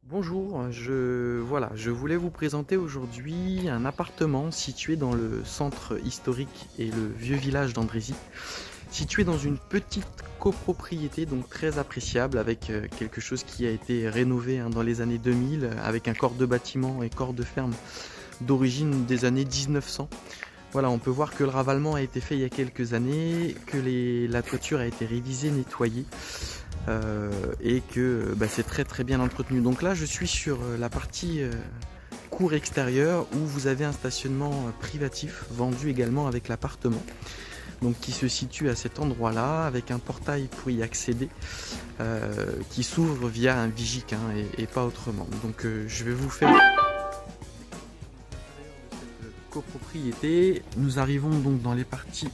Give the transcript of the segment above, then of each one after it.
Bonjour, je voulais vous présenter aujourd'hui un appartement situé dans le centre historique et le vieux village d'Andrézy, situé dans une petite copropriété donc très appréciable avec quelque chose qui a été rénové dans les années 2000 avec un corps de bâtiment et corps de ferme d'origine des années 1900. Voilà, on peut voir que le ravalement a été fait il y a quelques années, que la toiture a été révisée, nettoyée et que c'est très bien entretenu. Donc là je suis sur la partie cour extérieure où vous avez un stationnement privatif vendu également avec l'appartement. Donc qui se situe à cet endroit là avec un portail pour y accéder qui s'ouvre via un vigique et pas autrement. Donc je vais vous faire copropriété. Nous arrivons donc dans les parties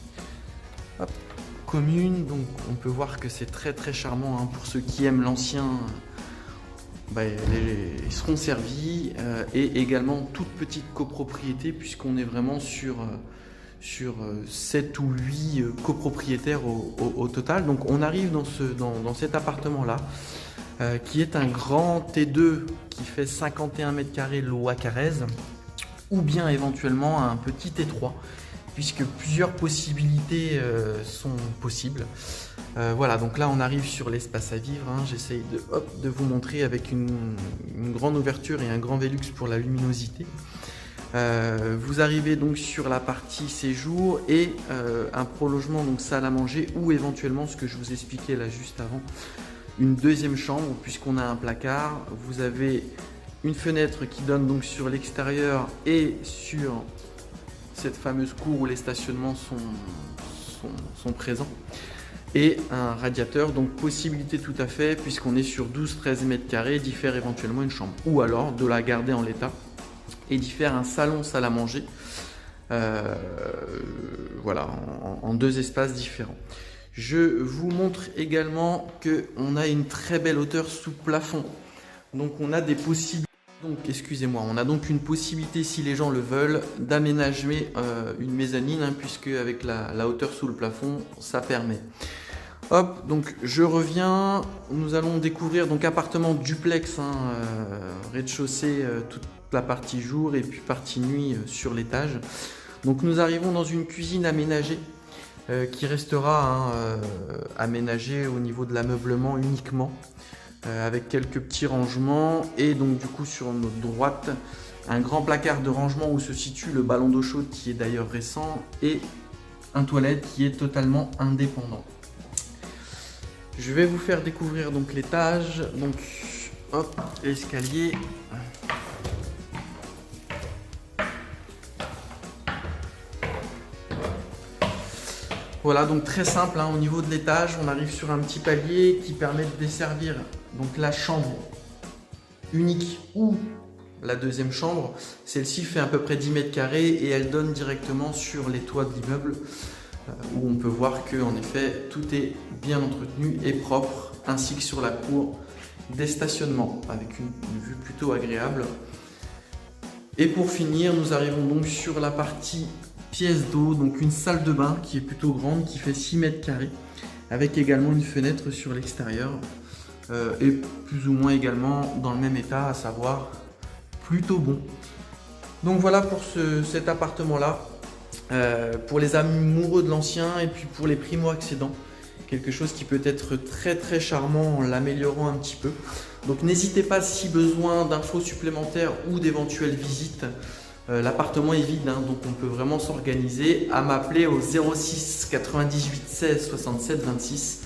communes, donc on peut voir que c'est très charmant pour ceux qui aiment l'ancien. Ils seront servis et également toute petite copropriété puisqu'on est vraiment sur 7 ou 8 copropriétaires au total. Donc on arrive dans cet appartement là qui est un grand T2 qui fait 51 mètres carrés loi Carrez, ou bien éventuellement un petit T3 puisque plusieurs possibilités sont possibles. Voilà, donc là on arrive sur l'espace à vivre, j'essaye de vous montrer avec une grande ouverture et un grand Velux pour la luminosité. Vous arrivez donc sur la partie séjour et un prolongement, donc salle à manger, ou éventuellement ce que je vous expliquais là juste avant, une deuxième chambre puisqu'on a un placard. Vous avez une fenêtre qui donne donc sur l'extérieur et sur cette fameuse cour où les stationnements sont présents, et un radiateur, donc possibilité tout à fait puisqu'on est sur 12-13 mètres carrés d'y faire éventuellement une chambre, ou alors de la garder en l'état et d'y faire un salon salle à manger, voilà, en deux espaces différents. Je vous montre également que on a une très belle hauteur sous plafond, donc on a des possibilités. Donc, excusez-moi, on a donc une possibilité, si les gens le veulent, d'aménager une mezzanine, puisque avec la hauteur sous le plafond, ça permet. Hop, donc je reviens, nous allons découvrir donc appartement duplex, rez-de-chaussée, toute la partie jour et puis partie nuit sur l'étage. Donc nous arrivons dans une cuisine aménagée qui restera aménagée au niveau de l'ameublement uniquement. Avec quelques petits rangements, et donc du coup sur notre droite un grand placard de rangement où se situe le ballon d'eau chaude qui est d'ailleurs récent, et un toilette qui est totalement indépendant. Je vais vous faire découvrir donc l'étage. Donc hop, l'escalier. Voilà, donc très simple, au niveau de l'étage, on arrive sur un petit palier qui permet de desservir donc la chambre unique ou la deuxième chambre. Celle-ci fait à peu près 10 mètres carrés et elle donne directement sur les toits de l'immeuble où on peut voir que en effet tout est bien entretenu et propre, ainsi que sur la cour des stationnements avec une vue plutôt agréable. Et pour finir, nous arrivons donc sur la partie pièce d'eau, donc une salle de bain qui est plutôt grande, qui fait 6 mètres carrés, avec également une fenêtre sur l'extérieur, et plus ou moins également dans le même état, à savoir plutôt bon. Donc voilà pour cet appartement là, pour les amoureux de l'ancien et puis pour les primo-accédants, quelque chose qui peut être très charmant en l'améliorant un petit peu. Donc n'hésitez pas, si besoin d'infos supplémentaires ou d'éventuelles visites, l'appartement est vide, donc on peut vraiment s'organiser, à m'appeler au 06 98 16 67 26.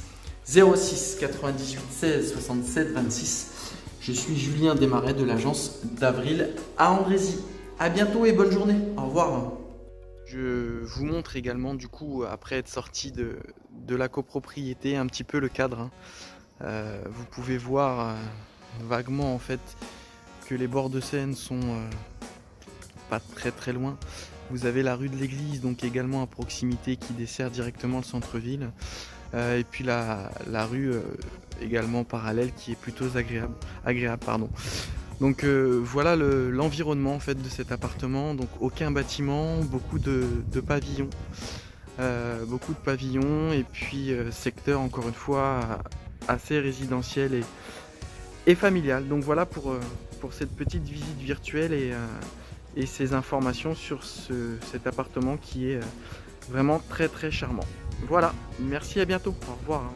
06 98 16 67 26. Je suis Julien Desmarais de l'agence d'Avril à Andrézy. A bientôt et bonne journée. Au revoir. Je vous montre également, du coup, après être sorti de la copropriété, un petit peu le cadre. Vous pouvez voir vaguement en fait que les bords de Seine sont pas très loin. Vous avez la rue de l'Église, donc également à proximité, qui dessert directement le centre-ville. Et puis la rue également parallèle qui est plutôt agréable. Donc voilà l'environnement en fait de cet appartement. Donc aucun bâtiment, beaucoup de pavillons. Et puis secteur encore une fois assez résidentiel et familial. Donc voilà pour cette petite visite virtuelle et ces informations sur cet appartement qui est vraiment très très charmant. Voilà, merci, à bientôt, au revoir.